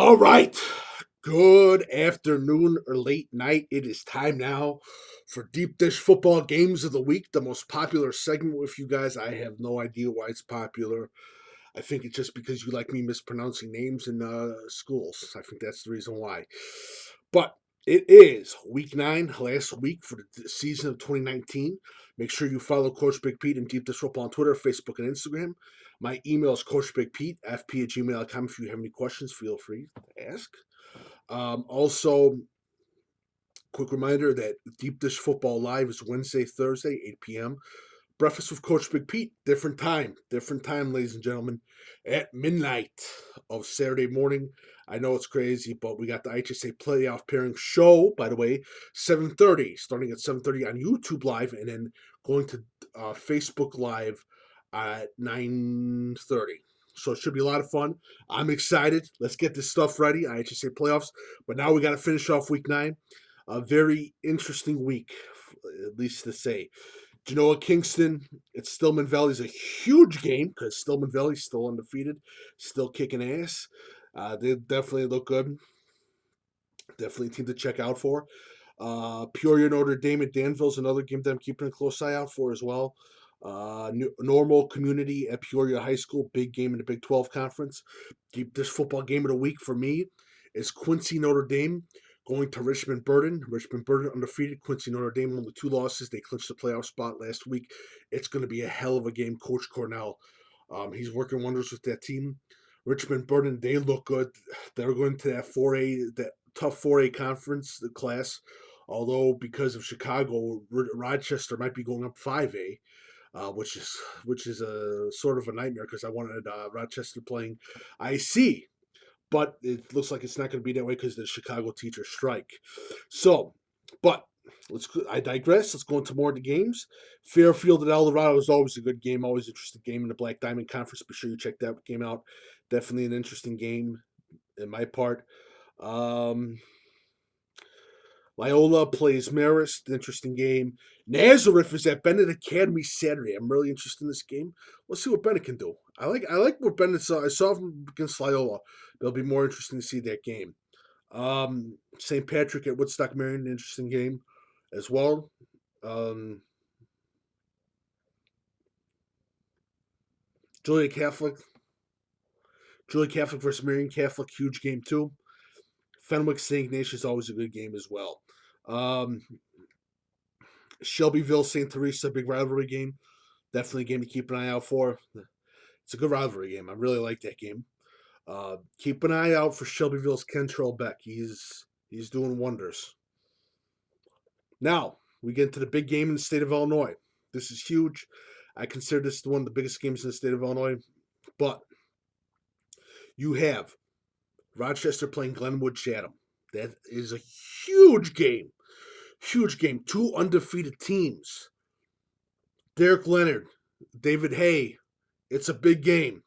All right. Good afternoon or late night. It is time now for Deep Dish Football Games of the Week, the most popular segment with you guys. I have no idea why it's popular. I think it's just because you like me mispronouncing names in schools. I think that's the reason why. But it is week 9, last week for the season of 2019. Make sure you follow Coach Big Pete and Deep Dish Football on Twitter, Facebook, and Instagram. My email is coachbigpete@fp@gmail.com. If you have any questions, feel free to ask. Also, quick reminder that Deep Dish Football Live is Wednesday, Thursday, 8 p.m. Breakfast with Coach Big Pete, different time, ladies and gentlemen, at midnight of Saturday morning. I know it's crazy, but we got the IHSA playoff pairing show, by the way, 7:30, starting at 7:30 on YouTube Live, and then going to Facebook Live at 9:30. So it should be a lot of fun. I'm excited. Let's get this stuff ready. IHSA playoffs, but now we got to finish off week 9. A very interesting week, at least to say. Genoa Kingston, it's Stillman Valley's a huge game because Stillman Valley's still undefeated, still kicking ass. They definitely look good. Definitely a team to check out for. Peoria Notre Dame at Danville's another game that I'm keeping a close eye out for as well. Normal Community at Peoria High School, big game in the Big 12 Conference. This football game of the week for me is Quincy Notre Dame going to Richmond Burton. Richmond Burton undefeated. Quincy Notre Dame only 2 losses. They clinched the playoff spot last week. It's going to be a hell of a game. Coach Cornell, he's working wonders with that team. Richmond Burton, they look good. They're going to that 4A, that tough 4A conference, the class. Although because of Chicago, Rochester might be going up 5A. Which is a sort of a nightmare because I wanted Rochester playing IC, but it looks like it's not going to be that way because the Chicago teachers strike. So, but I digress. Let's go into more of the games. Fairfield at Eldorado is always a good game, always interesting game in the Black Diamond Conference. Be sure you check that game out. Definitely an interesting game in my part. Loyola plays Marist, interesting game. Nazareth is at Bennett Academy Saturday. I'm really interested in this game. Let's see what Bennett can do. I like what Bennett saw. I saw him against Loyola. It'll be more interesting to see that game. St. Patrick at Woodstock Marian, interesting game as well. Julia Catholic versus Marian Catholic, huge game too. Fenwick St. Ignatius is always a good game as well. Shelbyville St. Teresa, big rivalry game. Definitely a game to keep an eye out for. It's a good rivalry game. I really like that game. Keep an eye out for Shelbyville's Kentrell Beck. He's doing wonders. Now, we get into the big game in the state of Illinois. This is huge. I consider this one of the biggest games in the state of Illinois. But you have Rochester playing Glenwood Chatham. That is a huge game. Huge game. 2 undefeated teams. Derek Leonard, David Hay. It's a big game.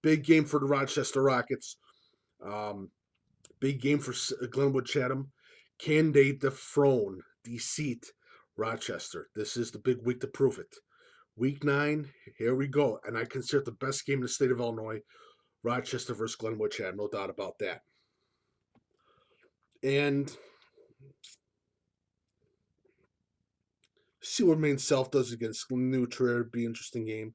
Big game for the Rochester Rockets. Big game for Glenwood Chatham. Can they dethrone, defeat Rochester? This is the big week to prove it. Week 9, here we go. And I consider it the best game in the state of Illinois. Rochester versus Glenwood Chatham, no doubt about that. And see what Maine South does against Notre. Be an interesting game.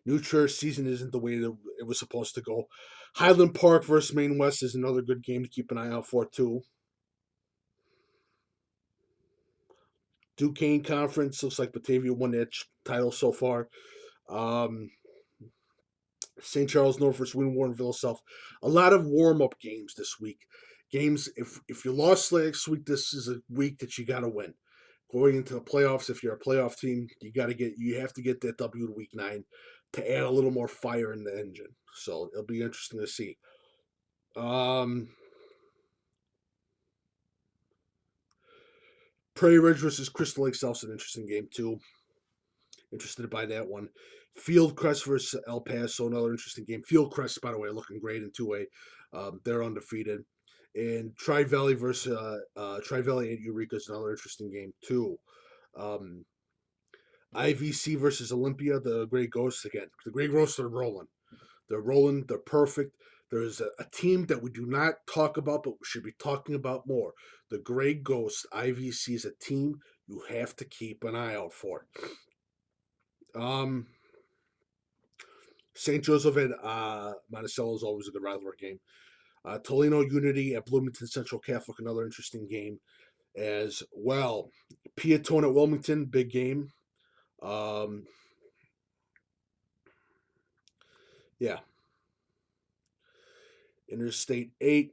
Notre season isn't the way that it was supposed to go. Highland Park versus Maine West is another good game to keep an eye out for too. Duquesne Conference looks like Batavia won that title so far. St. Charles North versus Warrenville South. A lot of warm-up games this week. Games, if you lost last week, this is a week that you got to win. Going into the playoffs, if you're a playoff team, you have to get that W to week 9 to add a little more fire in the engine. So it'll be interesting to see. Prairie Ridge versus Crystal Lake South's an interesting game too. Interested by that one. Fieldcrest versus El Paso, another interesting game. Fieldcrest, by the way, looking great in 2A. They're undefeated. And Tri Valley versus Tri Valley at Eureka is another interesting game too. IVC versus Olympia, the Gray Ghosts again. The Gray Ghosts are rolling. They're rolling. They're perfect. There's a team that we do not talk about, but we should be talking about more. The Gray Ghost IVC is a team you have to keep an eye out for. St. Joseph and Monticello is always a good rivalry game. Toledo Unity at Bloomington Central Catholic, another interesting game as well. Peatone at Wilmington, big game. Yeah. Interstate 8.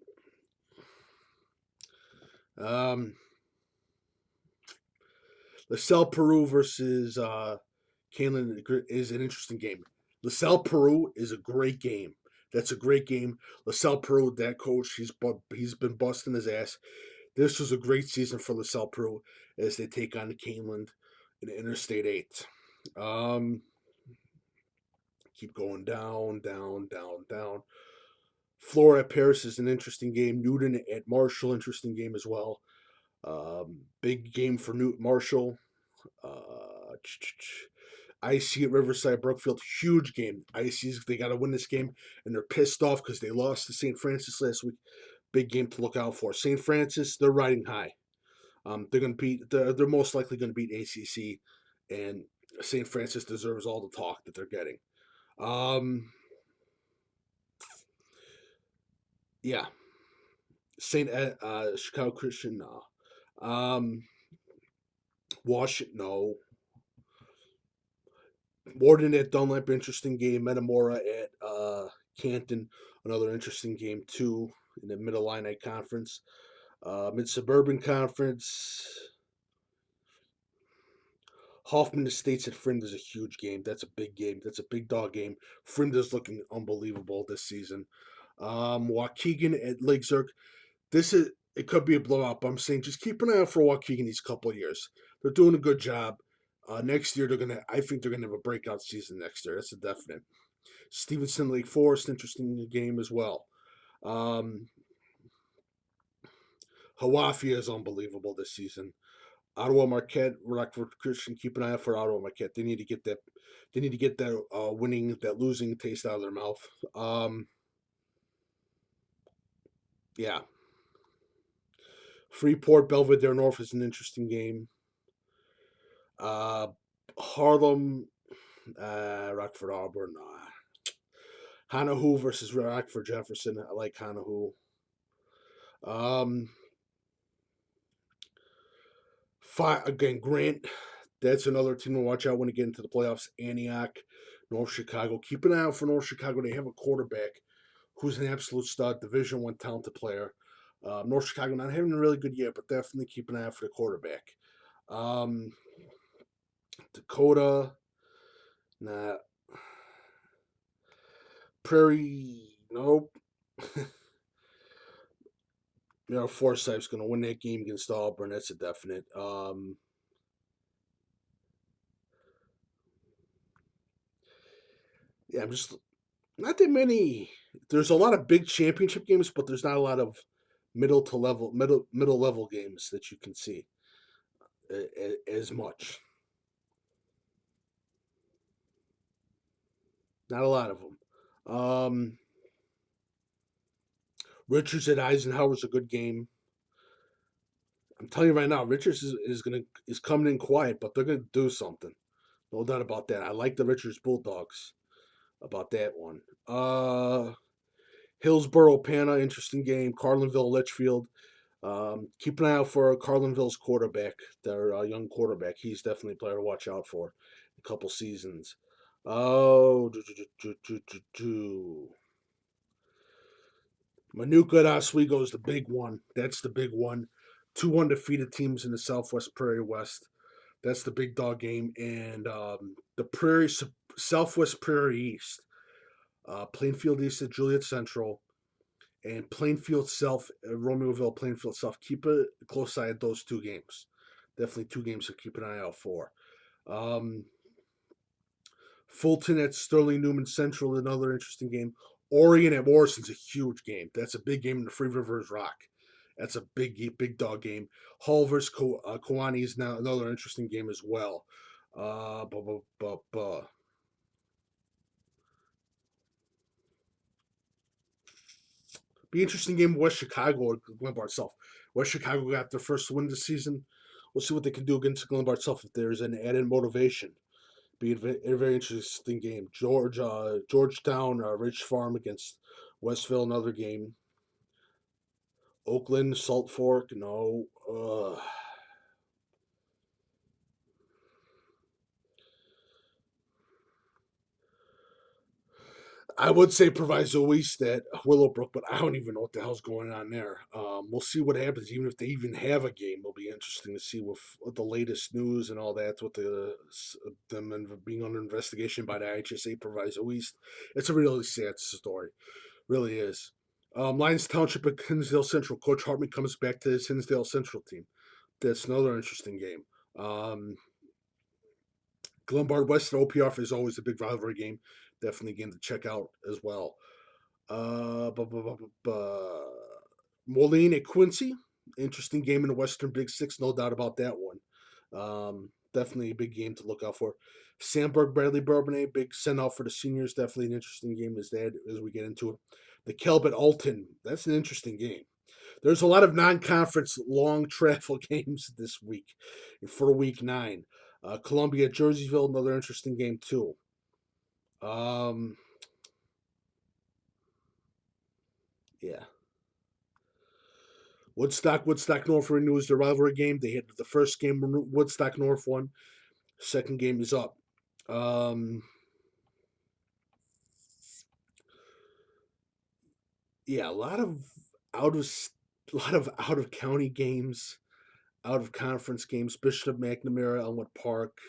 LaSallePeru versus Kalin is an interesting game. LaSallePeru is a great game. That's a great game. LaSallePeru, that coach, he's been busting his ass. This was a great season for LaSallePeru as they take on the Kalin in Interstate 8. Keep going down, down, down, down. Flora at Paris is an interesting game. Newton at Marshall, interesting game as well. Big game for Newton Marshall. IC at Riverside, Brookfield, huge game. IC's, they got to win this game, and they're pissed off because they lost to St. Francis last week. Big game to look out for. St. Francis, they're riding high. They're going to beat. They're most likely going to beat ACC, and St. Francis deserves all the talk that they're getting. Yeah. Chicago Christian, no. Washington, no. Warden at Dunlap, interesting game. Metamora at Canton, another interesting game too in the Middle Illini Conference. Mid-Suburban Conference. Hoffman Estates at Flinders is a huge game. That's a big game. That's a big dog game. Flinders looking unbelievable this season. Waukegan at Lake Zurich. It could be a blowout, but I'm saying just keep an eye out for Waukegan these couple of years. They're doing a good job. Next year I think they're gonna have a breakout season next year. That's a definite. Stevenson Lake Forest, interesting game as well. Hawafia is unbelievable this season. Ottawa Marquette, Rockford Christian, keep an eye out for Ottawa Marquette. They need to get that. They need to get that losing taste out of their mouth. Yeah. Freeport Belvedere North is an interesting game. Harlem, Rockford Auburn. Hanahu versus Rockford Jefferson. I like Hanahu. Again, Grant. That's another team to watch out when they get into the playoffs. Antioch, North Chicago. Keep an eye out for North Chicago. They have a quarterback who's an absolute stud, Division I talented player. North Chicago not having a really good year, but definitely keep an eye out for the quarterback. Dakota, nah. Prairie, nope. Forsyth's going to win that game against Auburn. That's a definite. Yeah, I'm just not that many. There's a lot of big championship games, but there's not a lot of middle level games that you can see as much. Not a lot of them. Richards at Eisenhower is a good game. I'm telling you right now, Richards is coming in quiet, but they're gonna do something. No doubt about that. I like the Richards Bulldogs about that one. Hillsboro Pana, interesting game. Carlinville Litchfield. Keep an eye out for Carlinville's quarterback, their young quarterback. He's definitely a player to watch out for in a couple seasons. Oh, Manuka at Oswego is the big one. That's the big one. Two undefeated teams in the Southwest Prairie West. That's the big dog game. And the Southwest Prairie East. Plainfield East at Juliet Central. And Plainfield South, Romeoville, Plainfield South. Keep a close eye at those two games. Definitely two games to keep an eye out for. Fulton at Sterling Newman Central, another interesting game. Oregon at Morrison's a huge game. That's a big game in the Free Rivers Rock. That's a big dog game. Hull versus Kewanee is now another interesting game as well. Be interesting game with West Chicago or Glenbard South. West Chicago got their first win this season. We'll see what they can do against Glenbard South if there's an added motivation. Be a very interesting game. Georgetown, Ridge Farm against Westville, another game. Oakland, Salt Fork, no. I would say Proviso East at Willowbrook, but I don't even know what the hell's going on there. We'll see what happens. Even if they even have a game, it'll be interesting to see what the latest news and all that. What them being under investigation by the IHSA Proviso East. It's a really sad story, really is. Lions Township at Hinsdale Central. Coach Hartman comes back to his Hinsdale Central team. That's another interesting game. Glenbard West at OPR is always a big rivalry game. Definitely a game to check out as well. Moline at Quincy. Interesting game in the Western Big Six, no doubt about that one. Definitely a big game to look out for. Sandburg Bradley Bourbonnais, big send out for the seniors. Definitely an interesting game as we get into it. The Kelb at Alton, that's an interesting game. There's a lot of non-conference long travel games this week for week 9. Columbia at Jerseyville, another interesting game too. Yeah. Woodstock North renews their rivalry game. They had the first game, Woodstock North won. Second game is up. Yeah, a lot of out of county games, out of conference games. Bishop McNamara, Elmwood Park,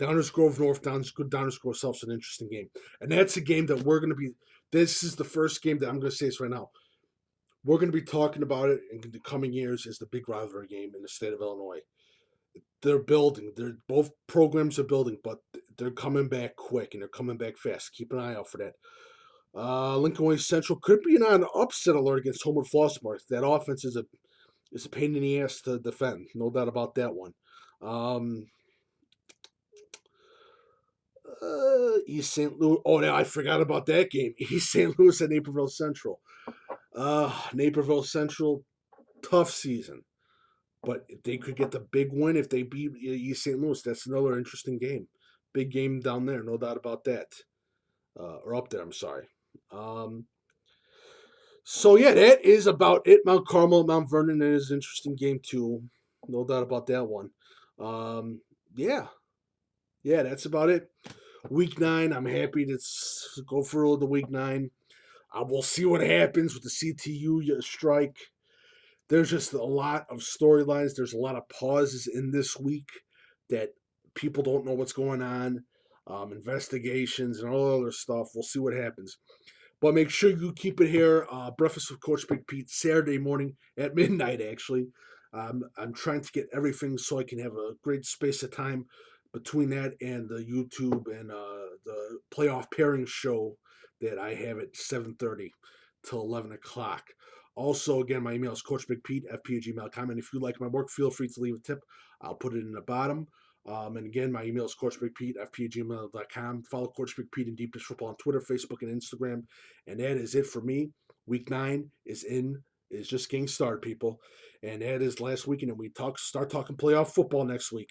Downers Grove North, Downers Grove South's an interesting game, and that's a game that we're going to be. This is the first game that I'm going to say this right now. We're going to be talking about it in the coming years as the big rivalry game in the state of Illinois. They're building. Both programs are building, but they're coming back quick and they're coming back fast. Keep an eye out for that. Lincoln Way Central could be an upset alert against Homewood Flossmoor. That offense is a pain in the ass to defend. No doubt about that one. East St. Louis. Oh, now I forgot about that game. East St. Louis at Naperville Central. Naperville Central, tough season. But if they could get the big win if they beat East St. Louis, that's another interesting game. Big game down there, no doubt about that. Or up there, I'm sorry. So yeah, that is about it. Mount Carmel, Mount Vernon is an interesting game too. No doubt about that one. Yeah, that's about it. Week 9, I'm happy to go for the week 9. We'll see what happens with the CTU strike. There's just a lot of storylines. There's a lot of pauses in this week that people don't know what's going on. Investigations and all other stuff. We'll see what happens. But make sure you keep it here. Breakfast with Coach Big Pete, Saturday morning at midnight, actually. I'm trying to get everything so I can have a great space of time between that and the YouTube and the playoff pairing show that I have at 7:30 till 11 o'clock. Also, again, my email is coachbigpete, fp@gmail.com. And if you like my work, feel free to leave a tip. I'll put it in the bottom. And again, my email is coachbigpete, fp@gmail.com. Follow Coach Big Pete and Deep Dish Football on Twitter, Facebook, and Instagram. And that is it for me. Week 9 is just getting started, people. And that is last weekend, and we start talking playoff football next week.